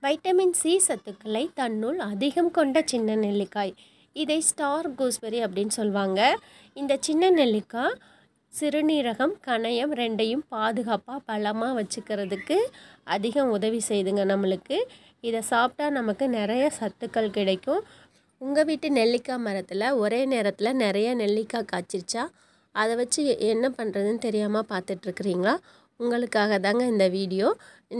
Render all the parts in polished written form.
Vitamin C சத்துக்களை தன்னுள் அதிகம் கொண்ட சின்ன நெல்லிக்காய். இதை ஸ்டார் கூஸ்பெரி அப்படின்னு சொல்லுவாங்க. இந்த சின்ன நெல்லிக்காய் சிறுநீரகம், கணையம் ரெண்டையும் பாதுகாப்பாக பலமாக வச்சுக்கிறதுக்கு அதிகம் உதவி செய்யுதுங்க நம்மளுக்கு. இதை சாப்பிட்டா நமக்கு நிறைய சத்துக்கள் கிடைக்கும். உங்கள் வீட்டு நெல்லிக்காய் மரத்தில் ஒரே நேரத்தில் நிறைய நெல்லிக்காய் காய்ச்சிருச்சா? அதை வச்சு என்ன பண்ணுறதுன்னு தெரியாமல் பார்த்துட்ருக்குறீங்களா? உங்களுக்காக தாங்க இந்த வீடியோ.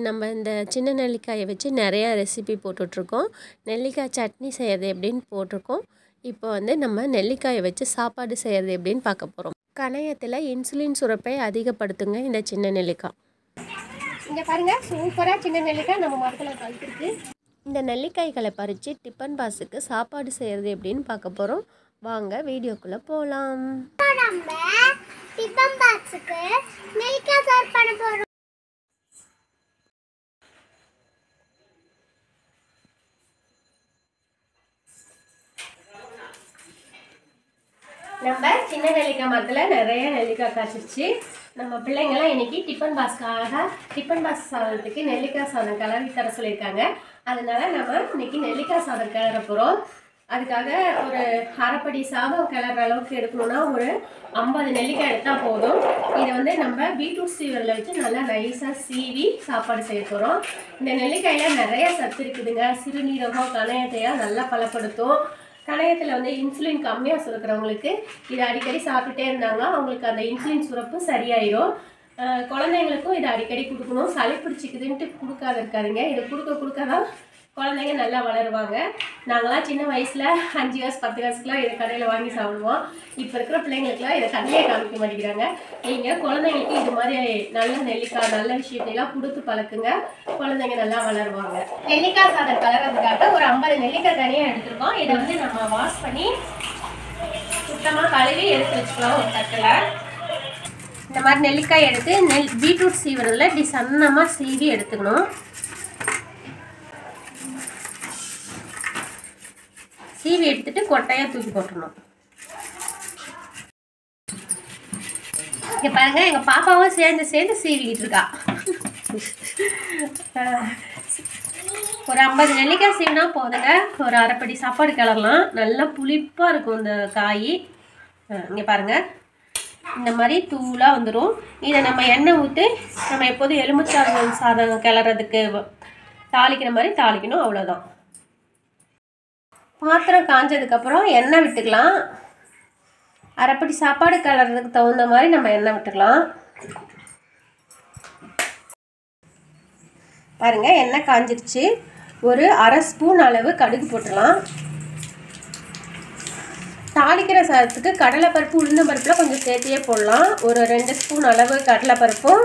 நம்ம இந்த சின்ன நெல்லிக்காயை வச்சு நிறையா ரெசிபி போட்டுட்ருக்கோம். நெல்லிக்காய் சட்னி செய்கிறது எப்படின்னு போட்டிருக்கோம். இப்போ நம்ம நெல்லிக்காயை வச்சு சாப்பாடு செய்கிறது எப்படின்னு பார்க்க போகிறோம். கணையத்தில் இன்சுலின் சுரப்பை அதிகப்படுத்துங்க இந்த சின்ன நெல்லிக்காய். இங்கே பாருங்கள், சூப்பராக சின்ன நெல்லிக்காய் நம்ம மரத்தில் காய்ச்சிருக்கு. இந்த நெல்லிக்காய்களை பறித்து டிஃபன் பாக்ஸுக்கு சாப்பாடு செய்கிறது எப்படின்னு பார்க்க போகிறோம். வாங்க வீடியோக்குள்ளே போகலாம். நம்ம டிஃபன் பாக்ஸுக்கு நெல்லிக்காய் சர்வ் பண்ண போறோம். நம்ம சின்ன நெல்லிக்காய் மரத்தில் நிறைய நெல்லிக்காய் காய்ச்சிச்சு. நம்ம பிள்ளைங்களாம் இன்றைக்கி டிஃபன் பாக்ஸ் சாதத்துக்கு நெல்லிக்காய் சாதம் கிளறி தர சொல்லியிருக்காங்க. அதனால் நம்ம இன்றைக்கி நெல்லிக்காய் சாதம் கிளற போகிறோம். அதுக்காக ஒரு அரைப்படி சாதம் கிளற அளவுக்கு எடுக்கணும்னா ஒரு 50 நெல்லிக்காய் எடுத்தால் போதும். இதை நம்ம பீட்ரூட் சீவரில் வச்சு நல்லா நைஸாக சீவி சாப்பாடு செய்ய போகிறோம். இந்த நெல்லிக்காயில் நிறைய சத்து இருக்குதுங்க. சிறுநீரகம், கணையத்தையாக நல்லா பலப்படுத்தும். கணையத்தில் இன்சுலின் கம்மியாக சுரக்கிறவங்களுக்கு இதை அடிக்கடி சாப்பிட்டுட்டே இருந்தாங்க, அவங்களுக்கு அந்த இன்சுலின் சுரப்பு சரியாயிடும். குழந்தைங்களுக்கும் இதை அடிக்கடி கொடுக்கணும். சளி பிடிச்சிக்குதுன்ட்டு கொடுக்காத இருக்காதுங்க. இதை கொடுக்க தான் குழந்தைங்க நல்லா வளருவாங்க. நாங்களாம் சின்ன வயசில் 5 காசு 10 காசுக்கெலாம் இதை கடையில் வாங்கி சாப்பிடுவோம். இப்போ இருக்கிற பிள்ளைங்களுக்குலாம் இதை கண்ணிலே காமிக்க மாட்டேங்கிறாங்க. நீங்கள் குழந்தைங்களுக்கு இது மாதிரி நல்ல நெல்லிக்காய் நல்ல விஷயத்தையெல்லாம் கொடுத்து பழக்குங்க. குழந்தைங்க நல்லா வளருவாங்க. நெல்லிக்காய் சாதம் கலர்றதுக்காக ஒரு 50 நெல்லிக்காய் தனியாக எடுத்துருக்கோம். இதை நம்ம வாஷ் பண்ணி சுத்தமாக கழுவி எடுத்து வச்சுக்கலாம் ஒரு தட்டில். இந்த மாதிரி நெல்லிக்காய் எடுத்து பீட்ரூட் சீவரில் இப்படி சன்னமாக சீவி எடுத்துக்கணும். சீவி எடுத்துட்டு கொட்டையாக தூக்கி போட்டுடணும். இங்கே பாருங்கள், எங்கள் பாப்பாவும் சேர்ந்து சீவிக்கிட்டு இருக்கா. ஒரு 50 நெல்லிக்காய் சீவினா போதுங்க. ஒரு அரைப்படி சாப்பாடு கிளறலாம். நல்லா புளிப்பாக இருக்கும் இந்த காய். இங்கே பாருங்கள், இந்த மாதிரி தூளாக வந்துடும். இதை நம்ம எண்ணெய் ஊற்றி நம்ம எப்போதும் எலுமிச்சை சாதம் கிளறதுக்கு தாளிக்கிற மாதிரி தாளிக்கணும், அவ்வளோதான். பாத்திரம் காஞ்சதுக்கப்புறம் எண்ணெய் விட்டுக்கலாம். அரைப்படி சாப்பாடு கிளறதுக்கு தகுந்த மாதிரி நம்ம எண்ணெய் விட்டுக்கலாம். பாருங்கள், எண்ணெய் காஞ்சிருச்சு. ஒரு அரை ஸ்பூன் அளவு கடுகு போட்டுடலாம். தாளிக்கிற சாதத்துக்கு கடலைப்பருப்பு, உளுந்தம்பருப்பில் கொஞ்சம் சேர்த்தியே போடலாம். ஒரு 2 ஸ்பூன் அளவு கடலைப்பருப்பும்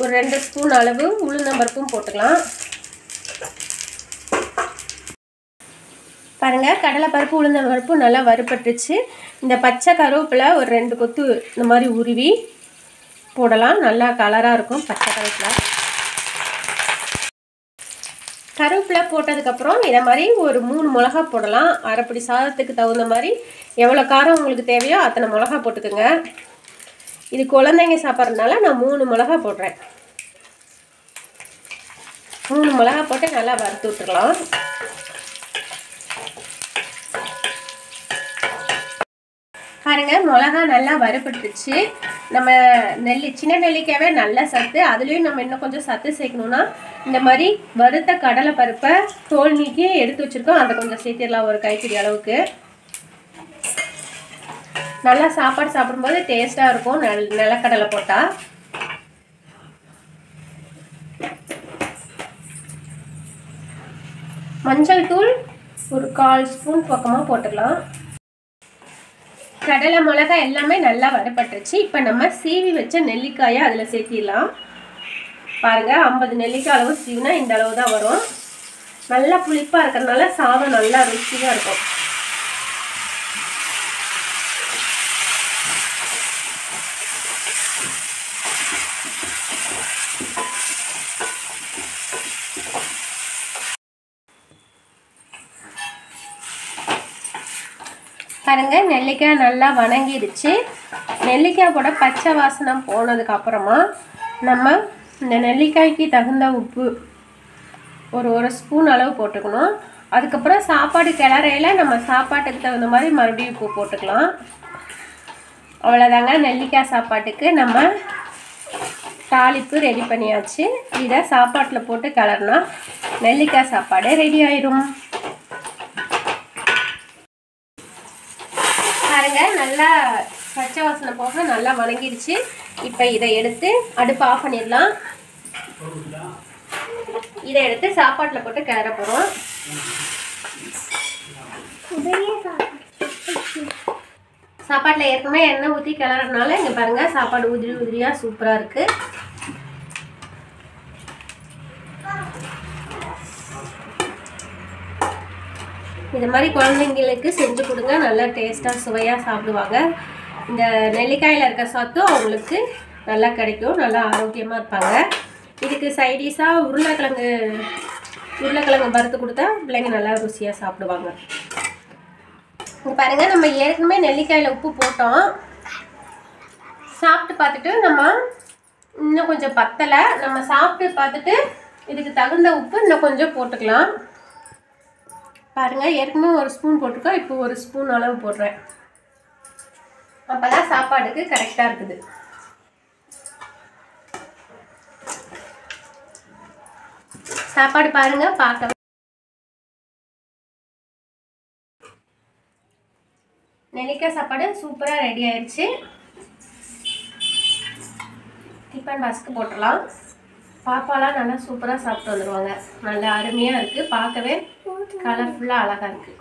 ஒரு 2 ஸ்பூன் அளவு உளுந்தம்பருப்பும் போட்டுக்கலாம். பாருங்கள், கடலைப்பருப்பு உளுந்தம்பருப்பு நல்லா வறுபட்டுருச்சு. இந்த பச்சை கருவேப்பிலை ஒரு 2 கொத்து இந்த மாதிரி உருவி போடலாம். நல்லா கலராக இருக்கும் பச்சை கருவேப்பிலை போட்டதுக்கப்புறம் இதை மாதிரி ஒரு 3 மிளகா போடலாம். அரைப்படி சாதத்துக்கு தகுந்த மாதிரி எவ்வளோ காரம் உங்களுக்கு தேவையோ அத்தனை மிளகா போட்டுக்கோங்க. இது குழந்தைங்க சாப்பிட்றதுனால நான் 3 மிளகா போடுறேன். 3 மிளகா போட்டு நல்லா வறுத்து விட்டுடலாம். பாருங்கள், மிளகா நல்லா வறுபட்டுருச்சு. நம்ம சின்ன நெல்லிக்காவே நல்ல சத்து. அதுலேயும் நம்ம இன்னும் கொஞ்சம் சத்து சேர்க்கணுன்னா இந்த மாதிரி வறுத்த கடலை பருப்பை தோல் நீக்கி எடுத்து வச்சுருக்கோம். அதை கொஞ்சம் சேர்த்திடலாம், ஒரு கைப்பிடி அளவுக்கு. நல்லா சாப்பாடு சாப்பிடும்போது டேஸ்ட்டாக இருக்கும் நிலக்கடலை போட்டால். மஞ்சள் தூள் ஒரு 1/4 ஸ்பூன் பக்கமாக போட்டுக்கலாம். கடலை மிளகா எல்லாமே நல்லா வறுபட்டுருச்சு. இப்போ நம்ம சீவி வச்ச நெல்லிக்காயை அதில் சேர்த்திடலாம். பாருங்கள், 50 நெல்லிக்காய் அளவு சீவினா இந்த அளவு தான் வரும். நல்லா புளிப்பாக இருக்கிறதுனால சாதம் நல்லா ருசியாக இருக்கும். பாருங்கள், நெல்லிக்காய் நல்லா வணங்கிடுச்சு. நெல்லிக்காய் கூட பச்சை வாசனை போனதுக்கப்புறமா நம்ம இந்த நெல்லிக்காய்க்கு தகுந்த உப்பு ஒரு ஸ்பூன் அளவு போட்டுக்கணும். அதுக்கப்புறம் சாப்பாடு கிளறையில் நம்ம சாப்பாட்டுக்கு தகுந்த மாதிரி மறுபடியும் உப்பு போட்டுக்கலாம். அவ்வளோதாங்க, நெல்லிக்காய் சாப்பாட்டுக்கு நம்ம தாளிப்பு ரெடி பண்ணியாச்சு. இதை சாப்பாட்டில் போட்டு கிளறினா நெல்லிக்காய் சாப்பாடு ரெடி ஆயிடும். பாருங்க, நல்லா பச்சை வாசனை போக நல்லா வணங்கிடுச்சு. இப்போ இதை எடுத்து அடுப்பு ஆஃப் பண்ணிடலாம். இதை எடுத்து சாப்பாட்டில் போட்டு கிளற போகிறோம். சாப்பாட்டில் ஏற்கனவே எண்ணெய் ஊற்றி கிளறதுனால இங்கே பாருங்கள் சாப்பாடு உதிரி உதிரியாக சூப்பராக இருக்குது. இது மாதிரி குழந்தைங்களுக்கு செஞ்சு கொடுங்க, நல்லா டேஸ்ட்டாக சுவையாக சாப்பிடுவாங்க. இந்த நெல்லிக்காயில் இருக்க சத்தும் அவங்களுக்கு நல்லா கிடைக்கும், நல்லா ஆரோக்கியமாக இருப்பாங்க. இதுக்கு சைடிஷாக உருளைக்கிழங்கு வறுத்து கொடுத்தா பிள்ளைங்க நல்லா ருசியாக சாப்பிடுவாங்க. இங்கே பாருங்கள், நம்ம ஏற்கனவே நெல்லிக்காயில் உப்பு போட்டோம். சாப்பிட்டு பார்த்துட்டு நம்ம இன்னும் கொஞ்சம் பத்தலை, நம்ம சாப்பிட்டு பார்த்துட்டு இதுக்கு தகுந்த உப்பு இன்னும் கொஞ்சம் போட்டுக்கலாம். பாருங்கள், ஏற்கனவே ஒரு ஸ்பூன் போட்டிருக்கோம், இப்போ ஒரு ஸ்பூன் அளவு போடுறேன். அப்போ தான் சாப்பாடுக்கு கரெக்டாக இருக்குது. சாப்பாடு பாருங்கள், பார்க்க நெல்லிக்காய் சாப்பாடு சூப்பராக ரெடி ஆயிடுச்சு. டிஃபன் பாக்ஸ்க்கு போட்டுடலாம். பாப்பாலாம் நல்லா சூப்பராக சாப்பிட்டு வந்துடுவாங்க. நல்லா அருமையாக இருக்குது, பார்க்கவே கலர்ஃபுல்லாக அழகாக இருக்குது.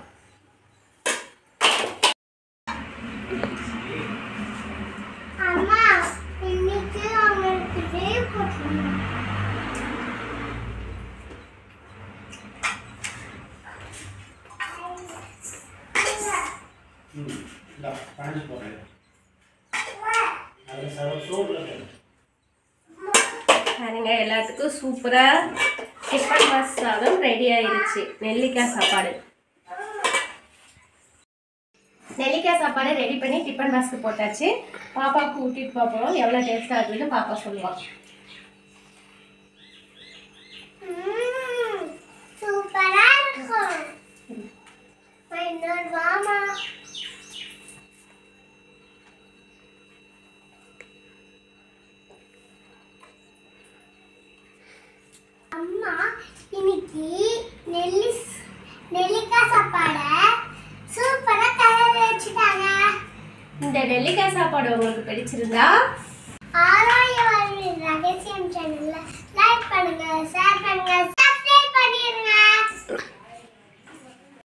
பாருங்க, எல்லாத்துக்கும் சூப்பராக டிஃபன் பாக்ஸ் சாதம் ரெடி ஆயிடுச்சு. நெல்லிக்காய் சாப்பாடு ரெடி பண்ணி டிஃபன் பாக்ஸ்க்கு போட்டாச்சு. பாப்பாவுக்கு ஊட்டிட்டு பார்ப்போம் எவ்வளோ டேஸ்ட்டாக இருக்குன்னு பாப்பா சொல்லுவாங்க. அம்மா இன்னைக்கு நெல்லிக்காய் சாப்பாடை சூப்பரா கலர் வச்சுட்டாங்க. இந்த நெல்லிக்காய் சாப்பாடு உங்களுக்கு பிடிச்சிருந்தா ஆரோக்கிய வாழ்வின் ரகசியம் சேனல்ல லைக் பண்ணுங்க, ஷேர் பண்ணுங்க.